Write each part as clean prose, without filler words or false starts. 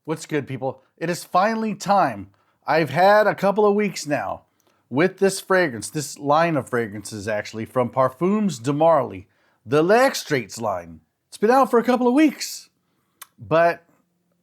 What's good, people? It is finally time. I've had a couple of weeks now with this fragrance, this line of fragrances actually, from Parfums de Marly, the L'Extraits line. It's been out for a couple of weeks, but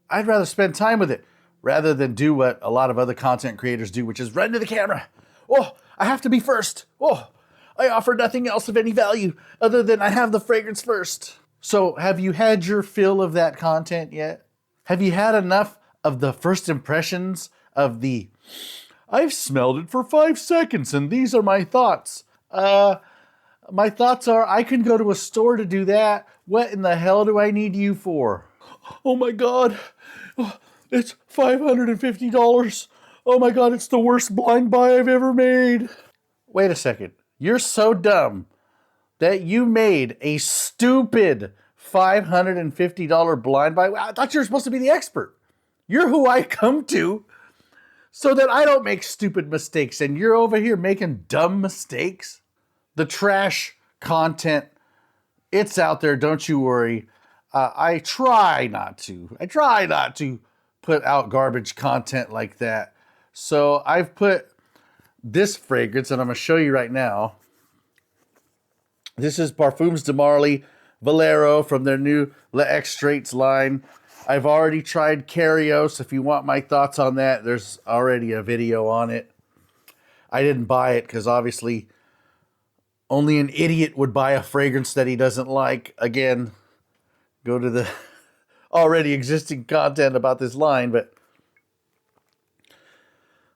I'd rather spend time with it rather than do what a lot of other content creators do, which is run to the camera. Oh, I have to be first. Oh, I offer nothing else of any value other than I have the fragrance first. So have you had your fill of that content yet? Have you had enough of the first impressions of the, I've smelled it for 5 seconds and these are my thoughts? My thoughts are, I can go to a store to do that. What in the hell do I need you for? Oh my God, it's $550. Oh my God, it's the worst blind buy I've ever made. Wait a second, you're so dumb that you made a stupid $550 blind buy? I thought you were supposed to be the expert. You're who I come to so that I don't make stupid mistakes, and you're over here making dumb mistakes. The trash content, it's out there, don't you worry. I try not to put out garbage content like that. So I've put this fragrance, and I'm going to show you right now. This is Parfums de Marly Valero from their new L'Extraits line. I've already tried Carios. If you want my thoughts on that, there's already a video on it. I didn't buy it because obviously only an idiot would buy a fragrance that he doesn't like. Again, go to the already existing content about this line, but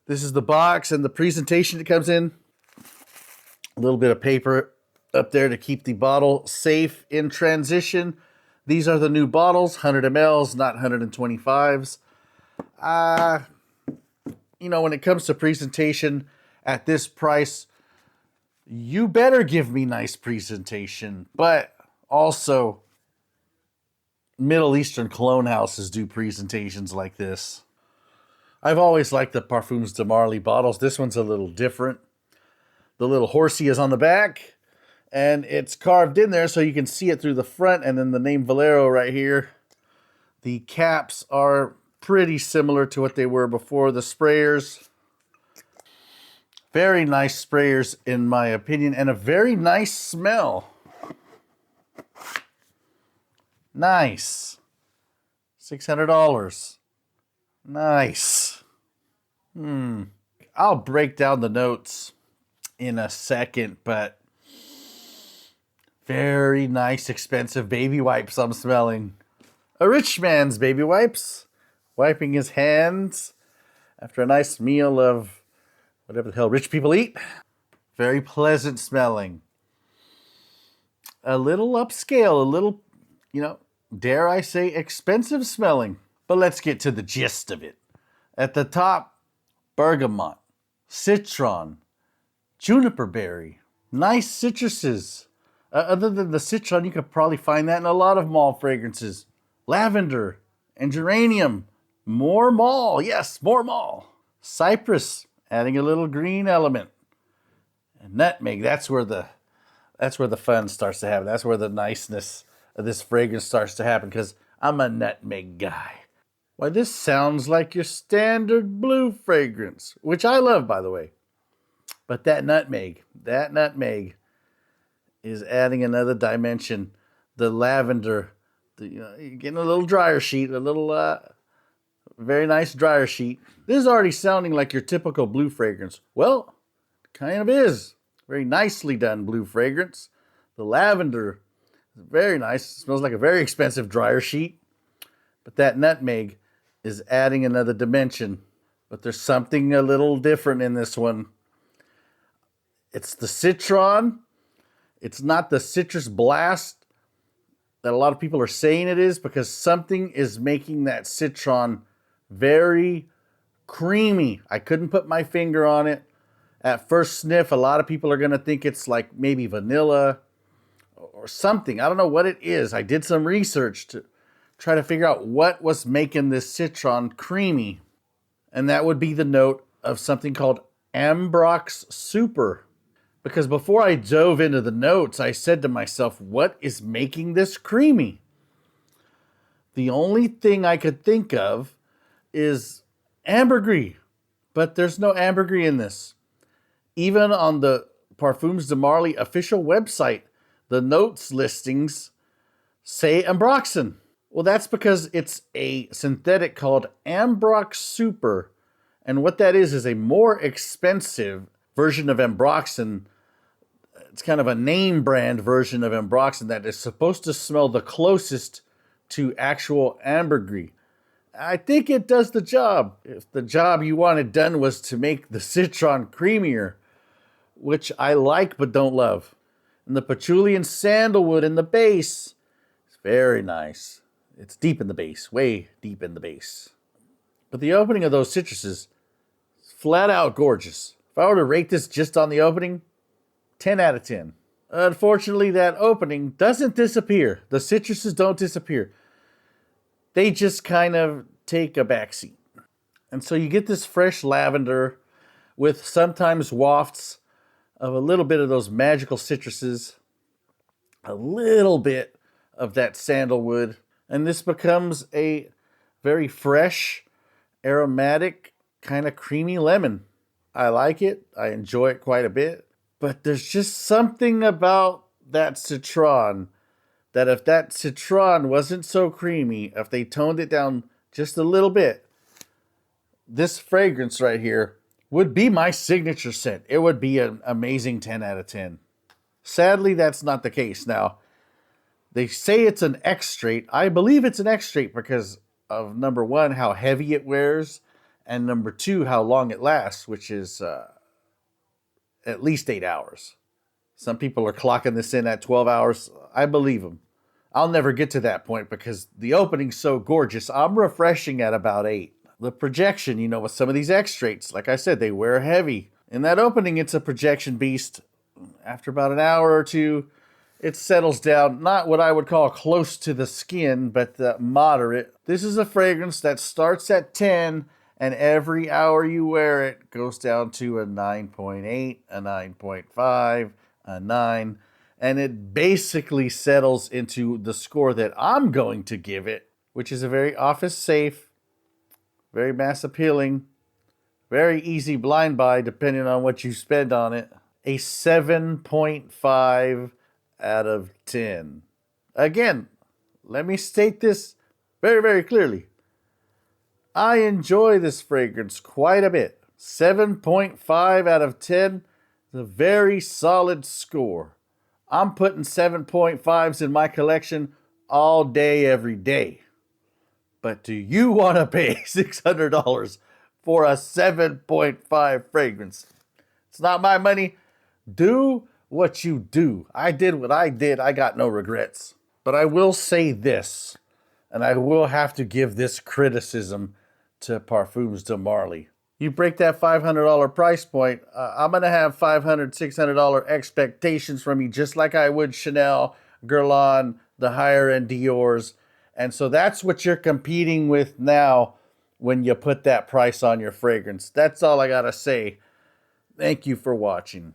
this is the box and the presentation it comes in. A little bit of paper up there to keep the bottle safe in transition. These are the new bottles, 100 mLs, not 125s. When it comes to presentation at this price, you better give me nice presentation. But also, Middle Eastern cologne houses do presentations like this. I've always liked the Parfums de Marly bottles. This one's a little different. The little horsey is on the back, and it's carved in there so you can see it through the front, and then the name Valero right here. The caps are pretty similar to what they were before. The sprayers, very nice sprayers in my opinion, and a very nice smell. Nice. $600. Nice. I'll break down the notes in a second, but very nice, expensive baby wipes I'm smelling. A rich man's baby wipes. Wiping his hands after a nice meal of whatever the hell rich people eat. Very pleasant smelling. A little upscale, a little, dare I say, expensive smelling. But let's get to the gist of it. At the top, bergamot, citron, juniper berry, nice citruses. Other than the citron, you could probably find that in a lot of mall fragrances. Lavender and geranium. More mall. Yes, more mall. Cypress, adding a little green element. And nutmeg, that's where the fun starts to happen. That's where the niceness of this fragrance starts to happen, because I'm a nutmeg guy. Why, this sounds like your standard blue fragrance, which I love, by the way. But that nutmeg is adding another dimension. The lavender, you're getting a little dryer sheet, a little very nice dryer sheet. This is already sounding like your typical blue fragrance. Well, it kind of is. Very nicely done blue fragrance. The lavender is very nice. It smells like a very expensive dryer sheet. But that nutmeg is adding another dimension. But there's something a little different in this one. It's the citron. It's not the citrus blast that a lot of people are saying it is, because something is making that citron very creamy. I couldn't put my finger on it. At first sniff, a lot of people are going to think it's like maybe vanilla or something. I don't know what it is. I did some research to try to figure out what was making this citron creamy. And that would be the note of something called Ambrox Super. Because before I dove into the notes, I said to myself, what is making this creamy? The only thing I could think of is ambergris, but there's no ambergris in this. Even on the Parfums de Marly official website, the notes listings say ambroxan. Well, that's because it's a synthetic called Ambrox Super. And what that is a more expensive version of ambroxan. It's kind of a name brand version of ambroxan that is supposed to smell the closest to actual ambergris. I think it does the job. If the job you wanted done was to make the citron creamier, which I like but don't love. And the patchouli and sandalwood in the base, it's very nice. It's deep in the base, way deep in the base. But the opening of those citruses is flat out gorgeous. If I were to rate this just on the opening, 10 out of 10. Unfortunately, that opening doesn't disappear. The citruses don't disappear. They just kind of take a backseat. And so you get this fresh lavender with sometimes wafts of a little bit of those magical citruses, a little bit of that sandalwood, and this becomes a very fresh, aromatic, kind of creamy lemon. I like it. I enjoy it quite a bit. But there's just something about that citron that if that citron wasn't so creamy, if they toned it down just a little bit, this fragrance right here would be my signature scent. It would be an amazing 10 out of 10. Sadly, that's not the case. Now, they say it's an extrait. I believe it's an extrait because of, number one, how heavy it wears, and number two, how long it lasts, which is at least 8 hours. Some people are clocking this in at 12 hours. I believe them. I'll never get to that point because the opening's so gorgeous. I'm refreshing at about 8. The projection, with some of these extraits, like I said, they wear heavy. In that opening, it's a projection beast. After about an hour or two, it settles down. Not what I would call close to the skin, but moderate. This is a fragrance that starts at 10, and every hour you wear it goes down to a 9.8, a 9.5, a 9, and it basically settles into the score that I'm going to give it, which is a very office safe, very mass appealing, very easy blind buy depending on what you spend on it. A 7.5 out of 10. Again, let me state this very, very clearly. I enjoy this fragrance quite a bit. 7.5 out of 10 is a very solid score. I'm putting 7.5s in my collection all day, every day. But do you want to pay $600 for a 7.5 fragrance? It's not my money. Do what you do. I did what I did. I got no regrets. But I will say this, and I will have to give this criticism to Parfums de Marly. You break that $500 price point, I'm going to have $500, $600 expectations from you, just like I would Chanel, Guerlain, the higher-end Dior's. And so that's what you're competing with now when you put that price on your fragrance. That's all I got to say. Thank you for watching.